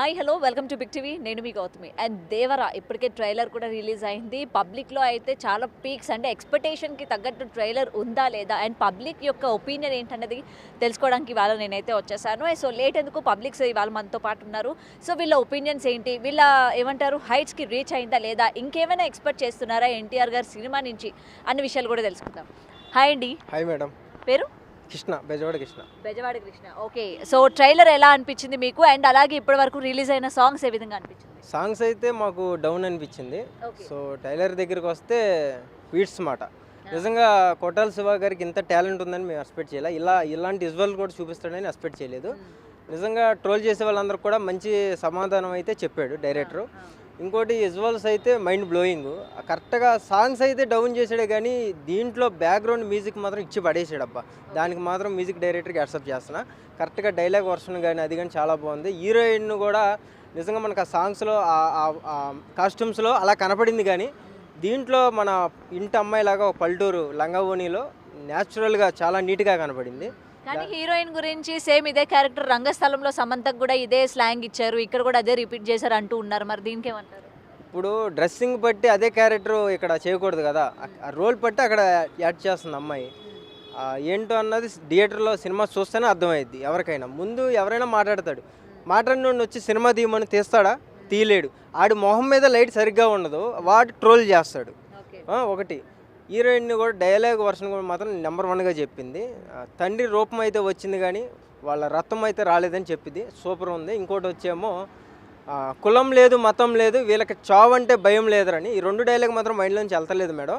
Hi hello welcome to Big TV. నేను మీ Gautami. And Devara ఇప్పటికే ట్రైలర్ కూడా రిలీజ్ అయింది. పబ్లిక్లో అయితే చాలా పీక్స్ అంటే ఎక్స్పెక్టేషన్కి తగ్గట్టు ట్రైలర్ ఉందా లేదా అండ్ పబ్లిక్ యొక్క ఒపీనియన్ ఏంటన్నది తెలుసుకోవడానికి ఇవాళ నేనైతే వచ్చేసాను. సో లేట్ ఎందుకు, పబ్లిక్స్ ఇవాళ మనతో పాటు ఉన్నారు. సో వీళ్ళ ఒపీనియన్స్ ఏంటి, వీళ్ళ ఏమంటారు హైట్స్కి రీచ్ అయిందా లేదా, ఇంకేమైనా ఎక్స్పెక్ట్ చేస్తున్నారా ఎన్టీఆర్ గారి సినిమా నుంచి అన్న విషయాలు కూడా తెలుసుకుందాం. హాయ్ అండి. Hi madam. పేరు? Krishna, Bezawada Krishna. Bezawada Krishna. Okay. So trailer ఎలా అనిపించింది మీకు, అండ్ అలాగే ఇప్పటి వరకు రిలీజ్ అయిన సాంగ్స్ ఏ విధంగా అనిపించింది? సాంగ్స్ అయితే మాకు డౌన్ అనిపించింది. సో టైలర్ దగ్గరికి వస్తే బీట్స్ మాట నిజంగా కొట్టాల శివ గారికి ఇంత టాలెంట్ ఉందని మేము ఎక్స్పెక్ట్ చేయాలి. ఇలాంటి విజువల్ కూడా చూపిస్తాడని ఎక్స్పెక్ట్ చేయలేదు. నిజంగా ట్రోల్ చేసే వాళ్ళందరూ కూడా మంచి సమాధానం అయితే చెప్పాడు డైరెక్టర్. ఇంకోటి విజువల్స్ అయితే మైండ్ బ్లోయింగ్. కరెక్ట్గా సాంగ్స్ అయితే డౌన్ చేసాడే కానీ దీంట్లో బ్యాక్గ్రౌండ్ మ్యూజిక్ మాత్రం ఇచ్చి పడేసాడు అబ్బా. దానికి మాత్రం మ్యూజిక్ డైరెక్టర్కి యాక్సెప్ట్ చేస్తున్నా. కరెక్ట్గా డైలాగ్ వర్షన్ కానీ అది కానీ చాలా బాగుంది. హీరోయిన్ కూడా నిజంగా మనకు ఆ సాంగ్స్లో కాస్ట్యూమ్స్లో అలా కనపడింది, కానీ దీంట్లో మన ఇంటి అమ్మాయిలాగా ఒక పల్లెటూరు లంగావోణిలో న్యాచురల్గా చాలా నీట్గా కనపడింది. కానీ హీరోయిన్ గురించి సేమ్ ఇదే క్యారెక్టర్ రంగస్థలంలో సమంతకు కూడా ఇదే స్లాంగ్ ఇచ్చారు, ఇక్కడ కూడా అదే రిపీట్ చేశారు అంటూ ఉన్నారు. మరి దీనికి ఏమంటారు? ఇప్పుడు డ్రెస్సింగ్ బట్టి అదే క్యారెక్టర్ ఇక్కడ చేయకూడదు కదా, ఆ రోల్ బట్టి అక్కడ యాడ్ చేస్తుంది అమ్మాయి. ఏంటో అన్నది థియేటర్లో సినిమా చూస్తేనే అర్థమైద్ది ఎవరికైనా. ముందు ఎవరైనా మాట్లాడతాడు, మాట్లాడినోడిని వచ్చి సినిమా తీయమని తీస్తాడా? తీయలేడు. ఆడి మొహం మీద లైట్ సరిగ్గా ఉండదు, వాడు ట్రోల్ చేస్తాడు. ఒకటి హీరోయిన్ని కూడా డైలాగ్ వర్షన్ కూడా మాత్రం నెంబర్ 1గా చెప్పింది. తండ్రి రూపం అయితే వచ్చింది కానీ వాళ్ళ రక్తం అయితే రాలేదని చెప్పింది. సూపర్ ఉంది. ఇంకోటి వచ్చేమో కులం లేదు మతం లేదు వీళ్ళకి చావు అంటే భయం లేదరని. ఈ 2 డైలాగ్ మాత్రం మైండ్లోంచి వెళ్తలేదు మేడం.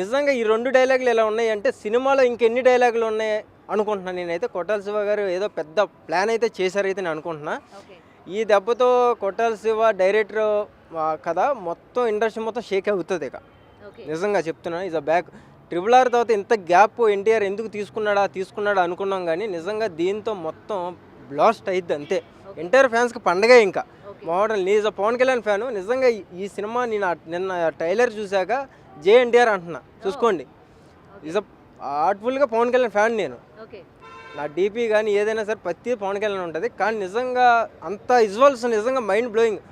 నిజంగా ఈ 2 డైలాగులు ఎలా ఉన్నాయంటే సినిమాలో ఇంకెన్ని డైలాగులు ఉన్నాయి అనుకుంటున్నాను నేనైతే. కొట్టాల శివ గారు ఏదో పెద్ద ప్లాన్ అయితే చేశారైతే నేను అనుకుంటున్నా. ఈ దెబ్బతో కొట్టాల శివ డైరెక్టర్ కదా మొత్తం ఇండస్ట్రీ మొత్తం షేక్ అవుతుంది. ఇక నిజంగా చెప్తున్నాను, ఇస్ అ బ్యాక్. RRR తర్వాత ఇంత గ్యాప్ ఎన్టీఆర్ ఎందుకు తీసుకున్నాడా అనుకున్నాం, కానీ నిజంగా దీంతో మొత్తం బ్లాస్ట్ అయ్యిద్ది అంతే. ఎన్టీఆర్ ఫ్యాన్స్కి పండగే. ఇంకా model is a Pawan Kalyan fan. నిజంగా ఈ సినిమా నేను నిన్న ట్రైలర్ చూశాక JNTR అంటున్నా, చూసుకోండి. ఈజ్ అ హార్ట్ఫుల్గా పవన్ కళ్యాణ్ ఫ్యాన్ నేను. నా డీపీ కానీ ఏదైనా సరే ప్రతి పవన్ కళ్యాణ్ ఉంటుంది. కానీ నిజంగా అంత విజువల్స్ నిజంగా మైండ్ బ్లోయింగ్.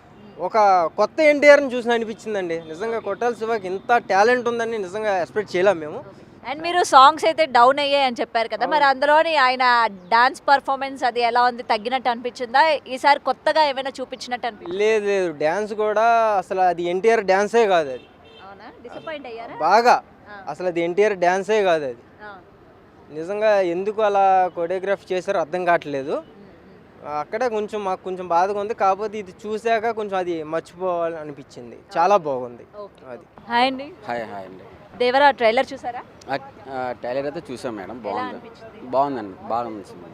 ఒక కొత్త ఎన్టీఆర్ని చూసిన అనిపించిందండి. నిజంగా కొట్టాల శివకి ఇంత టాలెంట్ ఉందని నిజంగా ఎక్స్పెక్ట్ చేయలేము మేము. అండ్ మీరు సాంగ్స్ అయితే డౌన్ అయ్యాయి అని చెప్పారు కదా, మరి అందులోని ఆయన డాన్స్ పర్ఫార్మెన్స్ అది ఎలా ఉంది, తగ్గినట్టు అనిపించిందా? ఈసారి కొత్తగా ఏమైనా చూపించినట్టు అనిపించింది? లేదు, డ్యాన్స్ కూడా అసలు అది ఎన్టీఆర్ డ్యాన్సే కాదు. అది డిసప్పాయింట్ అయ్యారా బాగా? అసలు అది ఎన్టీఆర్ డ్యాన్సే కాదు. అది నిజంగా ఎందుకు అలా కొరియోగ్రాఫ్ చేశారో అర్థం కావట్లేదు. అక్కడే మాకు కొంచెం బాధగా ఉంది. కాకపోతే ఇది చూశాక కొంచెం అది మర్చిపోవాలనిపించింది. చాలా బాగుంది అది. హాయ్ అండి. హాయ్ అండి. దేవరా ట్రైలర్ చూసారా? ట్రైలర్ అయితే చూసాం మేడం. బాగుందండి. బాగా నచ్చింది.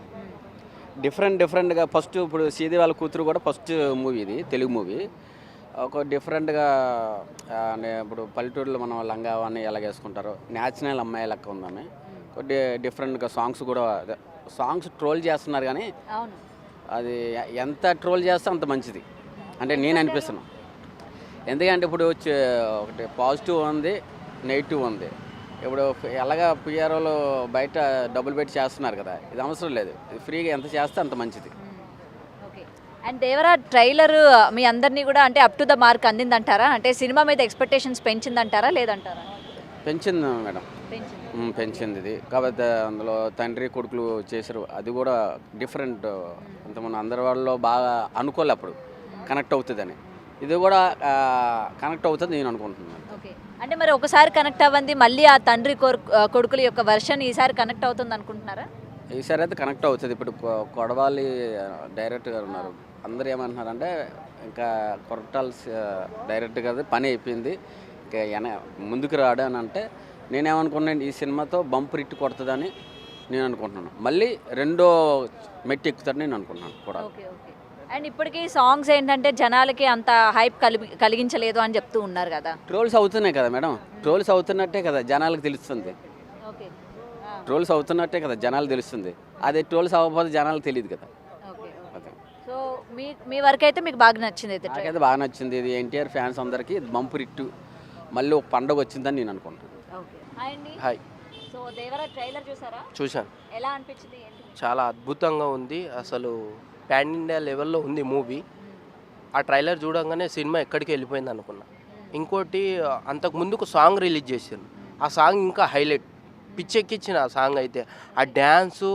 డిఫరెంట్గా ఫస్ట్ ఇప్పుడు శ్రీదేవి వాళ్ళ కూతురు కూడా ఫస్ట్ మూవీ, ఇది తెలుగు మూవీ. ఒక డిఫరెంట్గా ఇప్పుడు పల్లెటూరులో మనం లంగా అవన్నీ ఎలా వేసుకుంటారో న్యాచురల్ అమ్మాయి లెక్క ఉందని డిఫరెంట్గా సాంగ్స్ కూడా. సాంగ్స్ ట్రోల్ చేస్తున్నారు కానీ అది ఎంత ట్రోల్ చేస్తే అంత మంచిది అంటే నేను అనిపిస్తున్నాను. ఎందుకంటే ఇప్పుడు ఒకటి పాజిటివ్ ఉంది, నెగిటివ్ ఉంది. ఇప్పుడు ఎలాగా పిఆర్ఓలు బయట డబ్బులు పెట్టి చేస్తున్నారు కదా, ఇది అవసరం లేదు. ఫ్రీగా ఎంత చేస్తే అంత మంచిది. అండ్ దేవరా ట్రైలర్ మీ అందరినీ కూడా అంటే అప్ టు ద మార్క్ అందిందంటారా? అంటే సినిమా మీద ఎక్స్పెక్టేషన్స్ పెంచిందంటారా లేదంటారా? పెంచింది మేడం, పెంచింది ఇది. కాకపోతే అందులో తండ్రి కొడుకులు చేశారు, అది కూడా డిఫరెంట్. ఇంతకుముందు అందరి వాళ్ళలో బాగా అనుకోలే అప్పుడు కనెక్ట్ అవుతుందని. ఇది కూడా కనెక్ట్ అవుతుంది నేను అనుకుంటున్నాను. అంటే మరి ఒకసారి కనెక్ట్ అవ్వండి, మళ్ళీ ఆ తండ్రి కొడుకుల యొక్క వర్షన్ ఈసారి కనెక్ట్ అవుతుంది అనుకుంటున్నారా? ఈసారి అయితే కనెక్ట్ అవుతుంది. ఇప్పుడు కొడవాలి డైరెక్టర్ గారు ఉన్నారు, అందరూ ఏమంటున్నారంటే ఇంకా కొట్టాల డైరెక్టర్ గారు పని అయిపోయింది, ఇంకా ముందుకు రాడు అని అంటే నేనేమనుకున్నాను, ఈ సినిమాతో బంప్ రిట్ కొడుతుందని నేను అనుకుంటున్నాను. మళ్ళీ రెండో మెట్టి ఎక్కుతాడని నేను అనుకుంటున్నాను కూడా. అండ్ ఇప్పటికీ సాంగ్స్ ఏంటంటే జనాలకి అంత హైప్ కలిగించలేదు అని చెప్తూ ఉన్నారు కదా. ట్రోల్స్ అవుతున్నాయి కదా మేడం, ట్రోల్స్ అవుతున్నట్టే కదా జనాలకు తెలుస్తుంది. ట్రోల్స్ అవుతున్నట్టే కదా జనాలు తెలుస్తుంది. అదే ట్రోల్స్ అవ్వకపోతే జనాలకు తెలియదు కదా. సో మీ వరకు అయితే మీకు బాగా నచ్చింది? నాకైతే బాగా నచ్చింది. ఇది ఎన్టీఆర్ ఫ్యాన్స్ అందరికీ బంప్ రిట్టు మళ్ళీ ఒక పండుగ వచ్చిందని నేను అనుకుంటున్నాను. హాయ్. సో దేవరా ట్రైలర్ చూసారా? చూశాను. ఎలా అనిపించింది? చాలా అద్భుతంగా ఉంది. అసలు పాన్ ఇండియా లెవెల్లో ఉంది మూవీ. ఆ ట్రైలర్ చూడంగానే సినిమా ఎక్కడికి వెళ్ళిపోయింది అనుకున్నా. ఇంకోటి అంతకు ముందుకు సాంగ్ రిలీజ్ చేశారు, ఆ సాంగ్ ఇంకా హైలైట్, పిచ్చెక్కిచ్చిన ఆ సాంగ్ అయితే. ఆ డ్యాన్సు,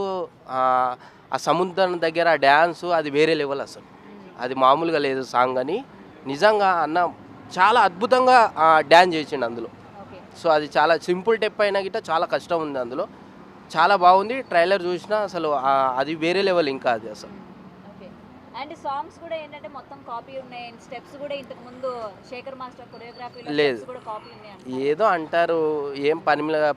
ఆ సముద్రం దగ్గర ఆ డ్యాన్సు అది వేరే లెవెల్ అసలు, అది మామూలుగా లేదు సాంగ్ అని. నిజంగా అన్న చాలా అద్భుతంగా డ్యాన్స్ చేసిండు అందులో. సో అది చాలా సింపుల్ స్టెప్ అయినా గిట్ట చాలా కష్టం ఉంది అందులో, చాలా బాగుంది. ట్రైలర్ చూసినా అసలు అది వేరే లెవెల్ ఇంకా అది అసలు. అండ్ సాంగ్స్ కూడా ఏంటంటే మొత్తం కాపీ ఉన్నాయి, స్టెప్స్ కూడా ఇంతకు ముందు శేఖర్ మాస్టర్ కొరియోగ్రఫీలో లేదు. స్టెప్స్ కూడా కాపీ ఉన్నాయి. ఏదో అంటారు, ఏం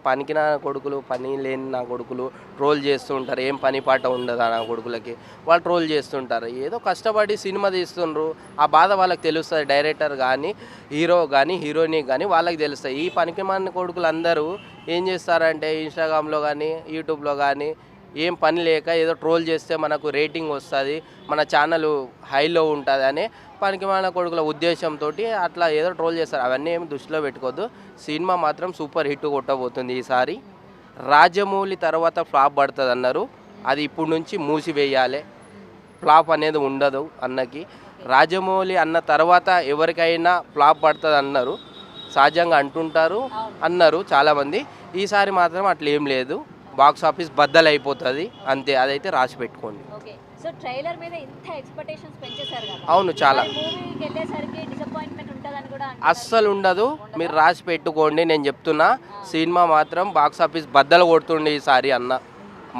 పనికి నా కొడుకులు, పని లేని నా కొడుకులు ట్రోల్ చేస్తూ ఉంటారు, ఏం పని పాట ఉండదా నా కొడుకులకి, వాళ్ళు ట్రోల్ చేస్తుంటారు. ఏదో కష్టపడి సినిమా తీస్తుండ్రు, ఆ బాధ వాళ్ళకి తెలుస్తుంది. డైరెక్టర్ కానీ, హీరో కానీ, హీరోయిన్ కానీ వాళ్ళకి తెలుస్తాయి. ఈ పనికి మాలిన కొడుకులు అందరూ ఏం చేస్తారంటే ఇన్స్టాగ్రామ్లో కానీ, యూట్యూబ్లో కానీ ఏం పని లేక ఏదో ట్రోల్ చేస్తే మనకు రేటింగ్ వస్తుంది, మన ఛానల్ హైలో ఉంటుంది అనే పనికి మాలిన కొడుకుల ఉద్దేశంతో అట్లా ఏదో ట్రోల్ చేస్తారు. అవన్నీ ఏమి దృష్టిలో పెట్టుకోవద్దు. సినిమా మాత్రం సూపర్ హిట్ కొట్టబోతుంది ఈసారి. రాజమౌళి తర్వాత ఫ్లాప్ పడుతుంది అన్నారు, అది ఇప్పుడు నుంచి మూసివేయాలి. ఫ్లాప్ అనేది ఉండదు అన్నకి. రాజమౌళి అన్న తర్వాత ఎవరికైనా ఫ్లాప్ పడుతుంది అన్నారు, సహజంగా అంటుంటారు అన్నారు చాలామంది. ఈసారి మాత్రం అట్లా ఏం లేదు, బాక్స్ ఆఫీస్ బద్దలైపోతుంది అంతే, అదైతే రాసి పెట్టుకోండి. సో ట్రైలర్ మీద ఇంత ఎక్స్పెక్టేషన్స్ పెంచేశారు కదా, అవును చాలా. మూవీకి వెళ్ళేసరికి డిసప్పాయింట్మెంట్ ఉంటుందని కూడా అస్సలు ఉండదు, మీరు రాసి పెట్టుకోండి. నేను చెప్తున్నా, సినిమా మాత్రం బాక్స్ ఆఫీస్ బద్దలు కొడుతుండే ఈసారి అన్న,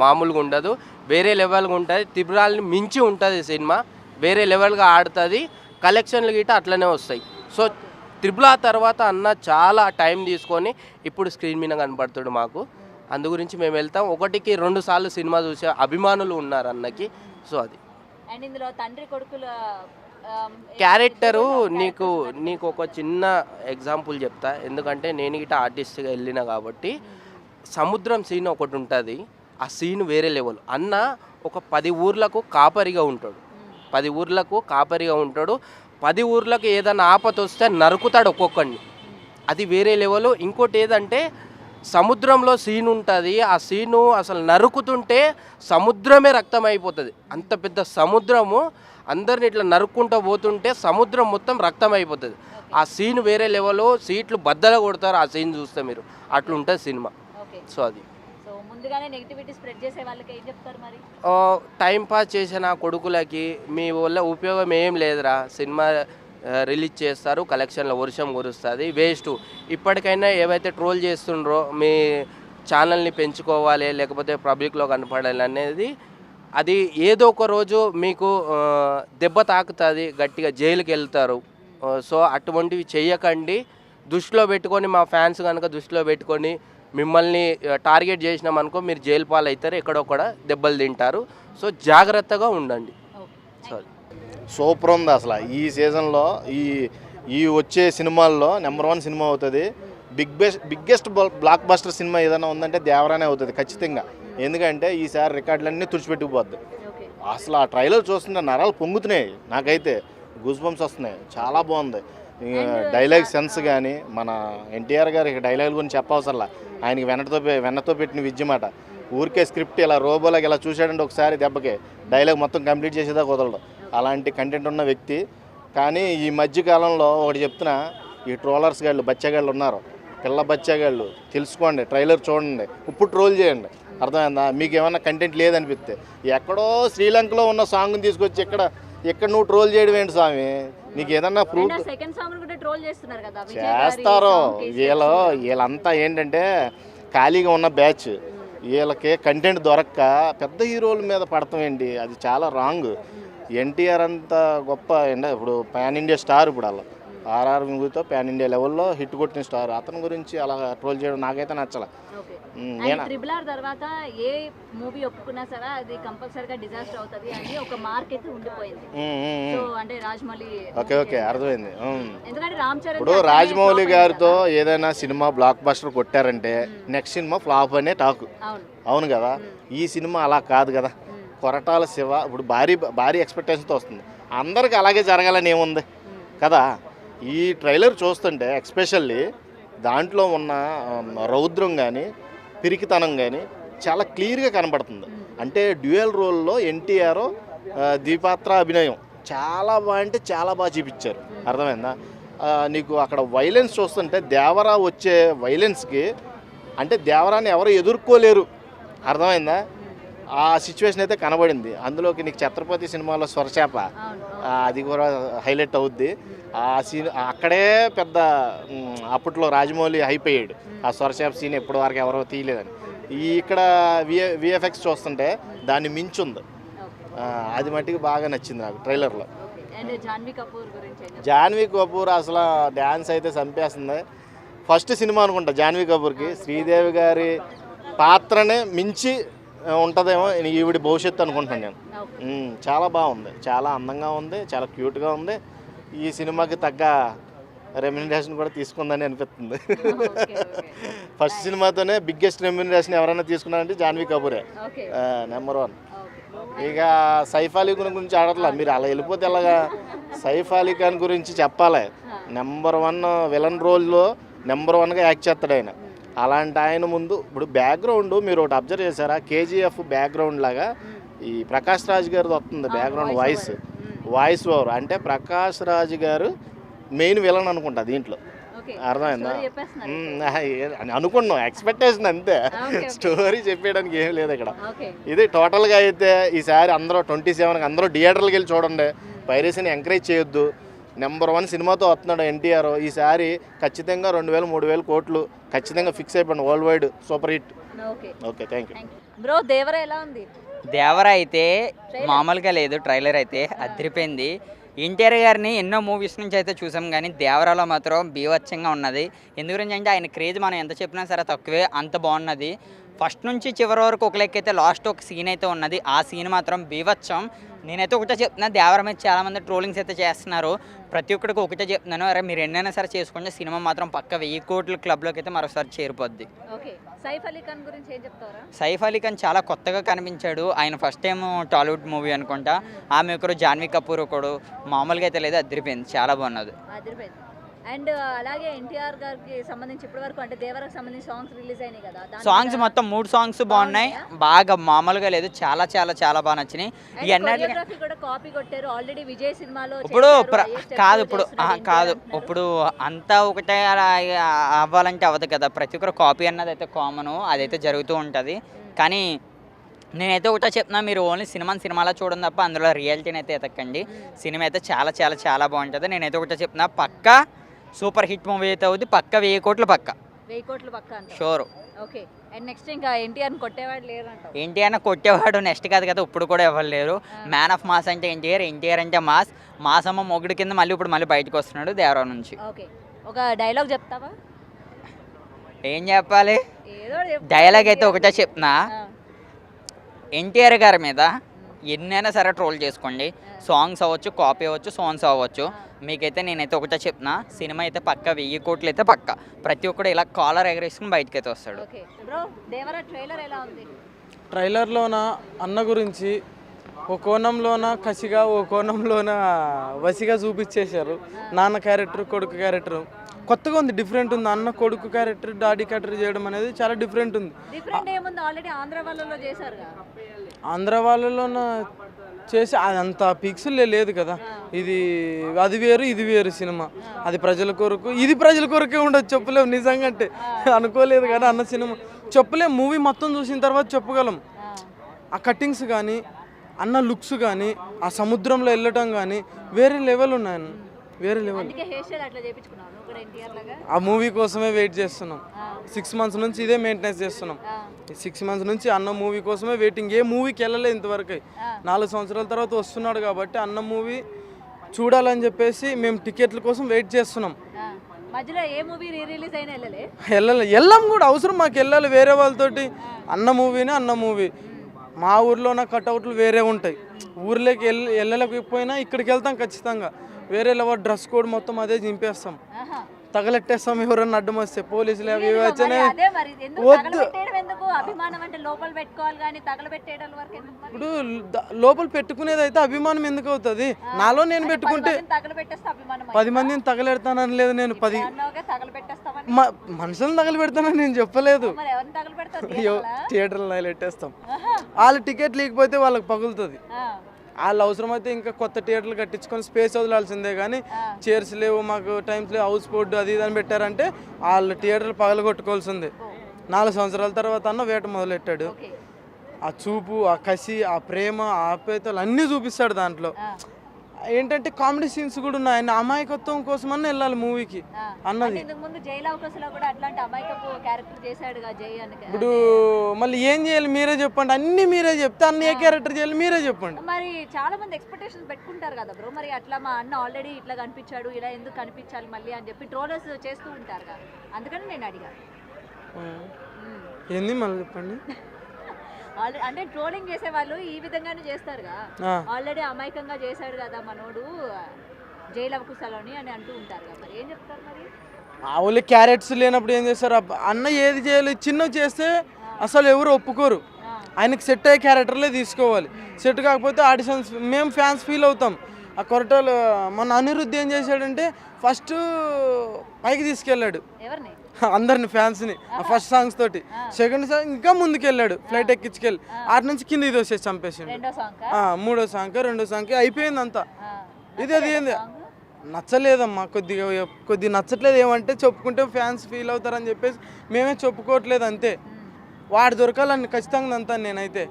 మామూలుగా ఉండదు, వేరే లెవెల్గా ఉంటుంది. త్రిపురాలని మించి ఉంటుంది సినిమా, వేరే లెవెల్గా ఆడుతుంది. కలెక్షన్లు గిట్ట అట్లనే వస్తాయి. సో త్రిపుల తర్వాత అన్న చాలా టైం తీసుకొని ఇప్పుడు స్క్రీన్ మీద కనపడుతాడు మాకు. అందు గురించి మేము వెళ్తాం. 1కి 2 సార్లు సినిమా చూసే అభిమానులు ఉన్నారు అన్నకి. సో అది అండ్ ఇందులో తండ్రి కొడుకుల క్యారెక్టరు నీకు ఒక చిన్న ఎగ్జాంపుల్ చెప్తా, ఎందుకంటే నేను గిట్ట ఆర్టిస్ట్గా వెళ్ళిన కాబట్టి. సముద్రం సీన్ ఒకటి ఉంటుంది, ఆ సీన్ వేరే లెవెల్. అన్న ఒక 10 ఊర్లకు కాపరిగా ఉంటాడు, 10 ఊర్లకు కాపరిగా ఉంటాడు. 10 ఊర్లకు ఏదైనా ఆపత వస్తే నరుకుతాడు ఒక్కొక్కడిని, అది వేరే లెవెల్. ఇంకోటి ఏదంటే సముద్రంలో సీన్ ఉంటుంది, ఆ సీను అసలు నరుకుతుంటే సముద్రమే రక్తం అయిపోతుంది. అంత పెద్ద సముద్రము అందరిని ఇట్లా నరుక్కుంటూ పోతుంటే సముద్రం మొత్తం రక్తం అయిపోతుంది. ఆ సీన్ వేరే లెవెల్, సీట్లు బద్దలు కొడతారు ఆ సీన్ చూస్తే మీరు, అట్లుంటుంది సినిమా. సో అది ముందుగానే నెగిటివిటీ స్ప్రెడ్ చేసే వాళ్ళకి ఏం చెప్తారు మరి? టైం పాస్ చేసిన కొడుకులకి మీ వల్ల ఉపయోగం ఏం లేదురా, సినిమా రిలీజ్ చేస్తారు, కలెక్షన్లో వర్షం కురుస్తుంది, వేస్ట్. ఇప్పటికైనా ఏవైతే ట్రోల్ చేస్తుండ్రో మీ ఛానల్ని పెంచుకోవాలి, లేకపోతే పబ్లిక్లో కనపడాలి అనేది, అది ఏదో ఒక రోజు మీకు దెబ్బ తాకుతుంది, గట్టిగా జైలుకి వెళ్తారు. సో అటువంటివి చేయకండి. దృష్టిలో పెట్టుకొని, మా ఫ్యాన్స్ కనుక దృష్టిలో పెట్టుకొని మిమ్మల్ని టార్గెట్ చేసినామనుకో మీరు జైలు పాలు అవుతారు, ఎక్కడొక్కడ దెబ్బలు తింటారు. సో జాగ్రత్తగా ఉండండి. సారీ, సూపర్ ఉంది అసలు. ఈ సీజన్లో ఈ వచ్చే సినిమాల్లో నెంబర్ 1 సినిమా అవుతుంది. బిగ్గెస్ట్ బ్లాక్ బస్టర్ సినిమా ఏదైనా ఉందంటే దేవరానే అవుతుంది ఖచ్చితంగా. ఎందుకంటే ఈసారి రికార్డులన్నీ తుడిచిపెట్టుకుపోద్ది. అసలు ఆ ట్రైలర్ చూస్తుంటే నరాలు పొంగుతున్నాయి, నాకైతే గూస్ బంప్స్ వస్తున్నాయి. చాలా బాగుంది. డైలాగ్ సెన్స్ కానీ, మన ఎన్టీఆర్ గారి డైలాగ్ గురించి చెప్పవసరలా, ఆయనకి వెన్నతో పెట్టిన విద్యమాట. ఊరికే స్క్రిప్ట్ ఇలా రోబోలాగా ఇలా చూశాడంటే ఒకసారి దెబ్బకే డైలాగ్ మొత్తం కంప్లీట్ చేసేదా కుదరదు. అలాంటి కంటెంట్ ఉన్న వ్యక్తి. కానీ ఈ మధ్యకాలంలో ఒకటి చెప్తున్నా, ఈ ట్రోలర్స్ గాళ్ళు, బచ్చగాళ్ళు ఉన్నారు, పిల్ల బచ్చగాళ్ళు, తెలుసుకోండి, ట్రైలర్ చూడండి, ఇప్పుడు ట్రోల్ చేయండి. అర్థమైందా? మీకు ఏమన్నా కంటెంట్ లేదనిపిస్తే ఎక్కడో శ్రీలంకలో ఉన్న సాంగ్ని తీసుకొచ్చి ఇక్కడ నువ్వు ట్రోల్ చేయడం ఏంటి స్వామి? నీకు ఏదన్నా ప్రూఫ్ చేస్తారు. వీళ్ళంతా ఏంటంటే ఖాళీగా ఉన్న బ్యాచ్, వీళ్ళకి కంటెంట్ దొరక్క పెద్ద హీరోల మీద పడతాం ఏంటి, అది చాలా రాంగ్. ఎన్టీఆర్ అంత గొప్ప ఇప్పుడు పాన్ ఇండియా స్టార్, ఇప్పుడు అలా ఆర్ఆర్ మూవీతో పాన్ ఇండియా లెవెల్లో హిట్ కొట్టిన స్టార్, అతని గురించి అలా ట్రోల్ చేయడం నాకైతే నచ్చల. తర్వాత ఏ మూవీ ఒప్పుకున్నా సరే అది కంపల్సరీగా డిజాస్టర్ అవుతుంది అని ఒక మార్క్ అయితే ఉండిపోయింది. సో అంటే రాజమౌళి, ఓకే అర్థమైంది. ఎందుకంటే రామ్ చరణ్ ఇప్పుడు రాజమౌళి గారితో ఏదైనా సినిమా బ్లాక్ బస్టర్ కొట్టారంటే నెక్స్ట్ సినిమా ఫ్లాప్ అనే టాక్. అవును కదా? ఈ సినిమా అలా కాదు కదా. కొరటాల శివ ఇప్పుడు భారీ ఎక్స్పెక్టేషన్తో వస్తుంది. అందరికి అలాగే జరగాలని ఏముంది కదా. ఈ ట్రైలర్ చూస్తుంటే ఎక్స్పెషల్లీ దాంట్లో ఉన్న రౌద్రం కానీ, పిరికితనం కానీ చాలా క్లియర్గా కనబడుతుంది. అంటే డ్యూయల్ రోల్లో ఎన్టీఆర్ దీపాత్ర అభినయం చాలా బాగా అంటే చాలా బాగా చూపించారు. అర్థమైందా? నీకు అక్కడ వైలెన్స్ చూస్తుంటే దేవరా వచ్చే వైలెన్స్కి అంటే దేవరాని ఎవరు ఎదుర్కోలేరు. అర్థమైందా? ఆ సిచ్యువేషన్ అయితే కనబడింది. అందులోకి నీకు ఛత్రపతి సినిమాలో స్వరచేప అది కూడా హైలైట్ అవుద్ది. ఆ సీన్ అక్కడే పెద్ద అప్పట్లో రాజమౌళి హైప్ అయ్యాడు. ఆ స్వరచేప సీన్ ఎప్పటి వరకు ఎవరో తీయలేదని. ఇక్కడ విఎఫ్ఎక్స్ చూస్తుంటే దాన్ని మించుంది. అది మట్టికి బాగా నచ్చింది నాకు ట్రైలర్లో. జాన్వీ కపూర్ అసలు డ్యాన్స్ అయితే చంపేస్తుంది. ఫస్ట్ సినిమా అనుకుంటా జాన్వీ కపూర్కి. శ్రీదేవి గారి పాత్రనే మించి ఉంటుందేమో ఈవిడి భవిష్యత్తు అనుకుంటాను నేను. చాలా బాగుంది, చాలా అందంగా ఉంది, చాలా క్యూట్గా ఉంది. ఈ సినిమాకి తగ్గ రెమ్యునరేషన్ కూడా తీసుకుందని అనిపిస్తుంది. ఫస్ట్ సినిమాతోనే బిగ్గెస్ట్ రెమ్యునరేషన్ ఎవరైనా తీసుకున్నారంటే జాన్వీ కపూరే నెంబర్ 1. ఇక సైఫ్ అలీ ఖాన్ గురించి ఆడట్లా, మీరు అలా వెళ్ళిపోతే ఎలాగా? సైఫ్ అలీ ఖాన్ గురించి చెప్పాలి. నెంబర్ 1 విలన్ రోల్లో నెంబర్ 1గా యాక్ట్ చేస్తాడు ఆయన. అలాంటి ఆయన ముందు ఇప్పుడు బ్యాక్గ్రౌండ్ మీరు ఒకటి అబ్జర్వ్ చేశారా? కేజీఎఫ్ బ్యాక్గ్రౌండ్ లాగా ఈ ప్రకాష్ రాజ్ గారిది వస్తుంది బ్యాక్గ్రౌండ్ వాయిస్ ఓవర్. అంటే ప్రకాష్ రాజ్ గారు మెయిన్ విలన్ అనుకుంటా దీంట్లో. అర్థమైందా? అనుకున్నాం, ఎక్స్పెక్టేషన్ అంతే. స్టోరీ చెప్పేయడానికి ఏం లేదు ఇక్కడ. ఇది టోటల్గా అయితే ఈసారి అందరూ 27కి అందరూ థియేటర్లకు వెళ్ళి చూడండి. పైరసీని ఎంకరేజ్ చేయొద్దు. నెంబర్ 1 సినిమాతో వస్తున్నాడు ఎన్టీఆర్. ఈసారి ఖచ్చితంగా 2000-3000 కోట్లు ఖచ్చితంగా ఫిక్స్ అయిపోయింది. World wide super hit. Okay, thank you bro. Devara ఎలా ఉంది? దేవరా అయితే మామూలుగా లేదు, ట్రైలర్ అయితే అదిరిపోయింది. ఎన్టీఆర్ గారిని ఎన్నో మూవీస్ నుంచి అయితే చూసాం, కానీ దేవరాలో మాత్రం బీభత్సంగా ఉన్నది. ఎందు గురించి అంటే ఆయన క్రేజ్ మనం ఎంత చెప్పినా సరే తక్కువే, అంత బాగున్నది. ఫస్ట్ నుంచి చివరి వరకు ఒక లెక్క అయితే లాస్ట్ ఒక సీన్ అయితే ఉన్నది. ఆ సీన్ మాత్రం బీభత్సం. నేనైతే ఒకటే చెప్తున్నా, దేవర మీద చాలామంది ట్రోలింగ్స్ అయితే చేస్తున్నారు. ప్రతి ఒక్కరికి ఒకటే చెప్తున్నాను, అరే మీరు ఎన్నైనా సరే చేసుకోండి, సినిమా మాత్రం పక్క 1000 కోట్ల క్లబ్లోకి అయితే మరోసారి చేరిపోద్ది. సైఫ్ అలీ ఖాన్ గురించి ఏం చెప్తారా? సైఫ్ అలీ ఖాన్ చాలా కొత్తగా కనిపించాడు. ఆయన ఫస్ట్ టైం టాలీవుడ్ మూవీ అనుకుంటా. ఆమె ఒకరు జాన్వీ కపూర్ ఒకడు, మామూలుగా అయితే లేదు, అదిరిపోయింది, చాలా బాగున్నది. అండ్ అలాగే ఎన్టీఆర్ గారికి సంబంధించి ఇప్పటి వరకు అంటే దేవరకు సంబంధించి సాంగ్స్ రిలీజ్ అయినాయి కదా, సాంగ్స్ మొత్తం 3 సాంగ్స్ బాగున్నాయి, బాగా మామూలుగా లేదు, చాలా చాలా చాలా బాగా నచ్చినాయి. కొరియోగ్రఫీ కూడా కాపీ కొట్టారు ఆల్రెడీ విజయ్ సినిమాలో. ఇప్పుడు కాదు ఇప్పుడు అంతా ఒకటే అవ్వాలంటే అవ్వదు కదా. ప్రతి ఒక్కరు కాపీ అన్నది అయితే కామను, అదైతే జరుగుతూ ఉంటుంది. కానీ నేనైతే ఒకటే చెప్తున్నా, మీరు ఓన్లీ సినిమాలో చూడండి తప్ప అందులో రియాలిటీని అయితే ఎతకండి. సినిమా అయితే చాలా చాలా చాలా బాగుంటుంది. నేనైతే ఒకటే చెప్తున్నా, పక్కా సూపర్ హిట్ మూవీ అయితే అవుతుంది. పక్క 1000 కోట్లు పక్క షూర్. ఓకే. అండ్ నెక్స్ట్ ఇంకా ఎన్టీఆర్ని కొట్టేవాడు లేరు అంటావు? ఎన్టీఆర్ని కొట్టేవాడు నెక్స్ట్ కాదు కదా, ఇప్పుడు కూడా ఎవరు లేరు. మ్యాన్ ఆఫ్ మాస్ అంటే ఎన్టీఆర్ అంటే మాస్ అమ్మ మొగుడు కింద ఇప్పుడు మళ్ళీ బయటకు వస్తున్నాడు దేవరా నుంచి. ఓకే, ఒక డైలాగ్ చెప్తావా? ఏం చెప్పాలి? డైలాగ్ అయితే ఒకటే చెప్తున్నా, ఎన్టీఆర్ గారి మీద ఎన్నైనా సరే ట్రోల్ చేసుకోండి. సాంగ్స్ అవ్వచ్చు, కాపీ అవ్వచ్చు, సాంగ్స్ అవ్వచ్చు. మీకైతే నేనైతే ఒకటే చెప్తున్నా, సినిమా అయితే పక్క 1000 కోట్లు అయితే పక్క. ప్రతి ఒక్కడు ఇలా కాలర్ ఎగరేసుకుని బయటకు అయితే వస్తాడు. ట్రైలర్లోన అన్న గురించి ఓ కోణంలోన కసిగా, ఓ కోణంలోన వసిగా చూపించేశారు. నాన్న క్యారెక్టర్, కొడుకు క్యారెక్టర్ కొత్తగా ఉంది, డిఫరెంట్ ఉంది. అన్న కొడుకు క్యారెక్టర్, డాడీ క్యారెక్టర్ చేయడం అనేది చాలా డిఫరెంట్ ఉంది. ఆంధ్ర వాళ్ళలోన చేసి అదంత పిక్సెల్ లేదు కదా. అది వేరు, ఇది వేరు సినిమా. అది ప్రజల కొరకు, ఇది ప్రజల కొరకే ఉండదు. చెప్పలేము నిజంగా, అంటే అనుకోలేదు కానీ అన్న సినిమా చెప్పలేము. మూవీ మొత్తం చూసిన తర్వాత చెప్పగలం. ఆ కట్టింగ్స్ కానీ, అన్న లుక్స్ కానీ, ఆ సముద్రంలో వెళ్ళటం కానీ వేరే లెవెల్ ఉన్నాయన్న, వేరే లెవెల్. ఆ మూవీ కోసమే వెయిట్ చేస్తున్నాం. 6 months నుంచి ఇదే మెయింటెనెన్స్ చేస్తున్నాం. 6 months నుంచి అన్న మూవీ కోసమే వెయిటింగ్. ఏ మూవీకి వెళ్ళలేదు ఇంతవరకు. 4 సంవత్సరాల తర్వాత వస్తున్నాడు కాబట్టి అన్న మూవీ చూడాలని చెప్పేసి మేము టికెట్ల కోసం వెయిట్ చేస్తున్నాం. వెళ్ళాం కూడా, అవసరం మాకు వెళ్ళాలి వేరే వాళ్ళతోటి. అన్న మూవీ మా ఊర్లో నా కట్అవుట్లు వేరే ఉంటాయి. ఊర్లోకి వెళ్ళలేకపోయినా ఇక్కడికి వెళ్తాం ఖచ్చితంగా. వేరే లెవెల్ డ్రెస్ కోడ్ మొత్తం అదే చింపేస్తాం, తగలెట్టేస్తాం. ఎవరన్నా అడ్డం వస్తే పోలీసులు అవి వచ్చానే వద్దు. ఇప్పుడు లోపల పెట్టుకునేది అయితే అభిమానం ఎందుకు అవుతుంది? నాలో నేను పెట్టుకుంటే 10 మందిని తగలెడతానని లేదు. నేను 10 మనుషులను తగలబెడతానని నేను చెప్పలేదు. థియేటర్లో తగలెట్టేస్తాం. వాళ్ళ టికెట్ లేకపోతే వాళ్ళకి పగులుతుంది. వాళ్ళు అవసరమైతే ఇంకా కొత్త థియేటర్లు కట్టించుకొని స్పేస్ వదలాల్సిందే కానీ చైర్స్ లేవు మాకు టైమ్స్ లేవు హౌస్ బోర్డు అది ఇది అని పెట్టారంటే వాళ్ళు థియేటర్లు పగలగొట్టుకోవాల్సిందే. 4 సంవత్సరాల తర్వాత అన్న వేట మొదలెట్టాడు. ఆ చూపు, ఆ కసి, ఆ ప్రేమ, ఆ ఆప్యాయతలు అన్నీ చూపిస్తాడు దాంట్లో. ఏంటంటే కామెడీ సీన్స్ కూడా ఉన్నాయి. ఆయన అమాయకత్వం కోసమన్నా వెళ్ళాలి మూవీకి అన్నది. ముందు జైలు అవకాశంలో కూడా అట్లాంటి అమాయకపు క్యారెక్టర్ చేశాడుగా జై అని. ఇప్పుడు మళ్ళీ ఏం చేయాలి మీరే చెప్పండి, అన్ని మీరే చెప్తే అన్ని ఏ క్యారెక్టర్ చేయాలి మీరే చెప్పండి. మరి చాలా మంది ఎక్స్పెక్టేషన్స్ పెట్టుకుంటారు కదా బ్రో, మరి అట్లా మా అన్న ఆల్రెడీ ఇట్లా కనిపించాడు, ఇలా ఎందుకు కనిపించాలి మళ్ళీ అని చెప్పి ట్రోలర్స్ చేస్తూ ఉంటారు కదా, అందుకని నేను అడిగాను. ఏంది మళ్ళీ చెప్పండి. అంటే ట్రోలింగ్ చేసే వాళ్ళు ఈ విధంగానే చేస్తారుగా, ఆల్రెడీ అమాయకంగా చేశాడు కదా మనోడు జైలు అవకుశలోని అని అంటూ ఉంటారు కదా, మరి ఏం చెప్తారు మరి? వాళ్ళు క్యారెట్స్ లేనప్పుడు ఏం చేస్తారు, అన్న ఏది చేయాలి చిన్నవి చేస్తే అసలు ఎవరు ఒప్పుకోరు. ఆయనకి సెట్ అయ్యే క్యారెక్టర్లే తీసుకోవాలి. సెట్ కాకపోతే ఆడిషన్స్ మేము ఫ్యాన్స్ ఫీల్ అవుతాం. ఆ కొరటాలు మన అనిరుద్ధ్ ఏం చేశాడంటే ఫస్ట్ పైకి తీసుకెళ్ళాడు ఎవరిని, అందరిని ఫ్యాన్స్ని ఫస్ట్ సాంగ్స్ తోటి. సెకండ్ సాంగ్ ఇంకా ముందుకెళ్ళాడు, ఫ్లైట్ ఎక్కించుకెళ్ళి ఆటి నుంచి కింద ఇది వచ్చేసి చంపేసిండు. మూడో సాంగ్ రెండో సాంగ్ అయిపోయింది అంతా. ఇది అది ఏంది నచ్చలేదమ్మా, కొద్దిగా నచ్చట్లేదు. ఏమంటే చెప్పుకుంటే ఫ్యాన్స్ ఫీల్ అవుతారని చెప్పేసి మేమే చెప్పుకోవట్లేదు అంతే. వాడు దొరకాలని ఖచ్చితంగా అంతా నేనైతే.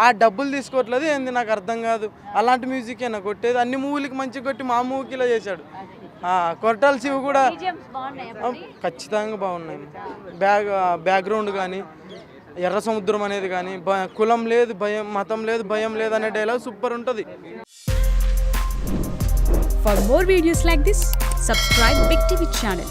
ఆ డబ్బులు తీసుకోవట్లేదు ఏంది నాకు అర్థం కాదు. అలాంటి మ్యూజిక్ అయినా కొట్టేది, అన్ని మూవీలకి మంచిగా కొట్టి మా మూవీకి ఇలా చేశాడు. కొరటాల శివ కూడా ఖచ్చితంగా బాగున్నాయి. బ్యాక్గ్రౌండ్ కానీ ఎర్ర సముద్రం అనేది కానీ కులం లేదు భయం, మతం లేదు భయం లేదు అనే డైలాగ్ సూపర్ ఉంటుంది. For more videos like this, subscribe Big TV channel.